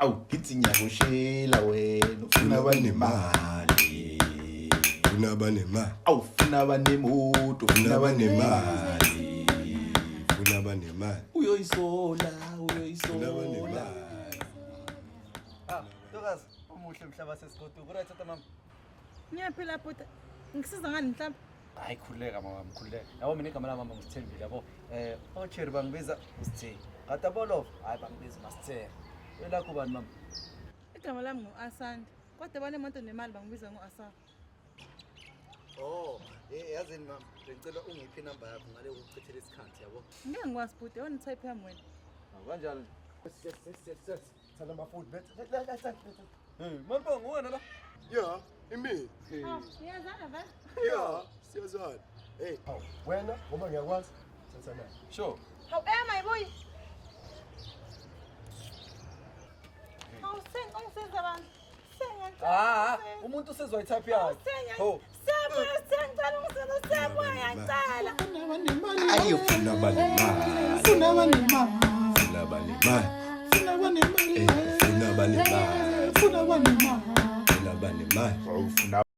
awugithi ngiyakushela wena ufuna abanemali ufuna abanemali awufuna abanemoto ufuna abanemali ufuna abanemali uyoyisola Ntokazi umuhle mhlaba sesigoduka right tata mama Ngiyaphila bhuti ngisiza ngani mhlawumbe hayi khuleka mama mkhuleka yabo mina igama la mama ngithembile yabo ocherry bangibiza usithe katabolo hayi bangibiza masithe elakho bani mama igama lami nguAsandi kodwa banemoto nemali bangibiza ngoAsandi yazini mama ngicela ungiphi inamba yakho ngale ukuchithela isikhathi yabo ngeke ngikwazi bhuti yona type yami wena kanjalo Thala amafoni bethe Malibonga wena la yeah imi Siyazana vele yeah siyazana hey wena ngoba ngiyakwazi senza naye sure How am I boy Awusenza abantu umuntu usezwa itype yakhe ayo ufuna abanemali ufuna abanemali ufuna abanemali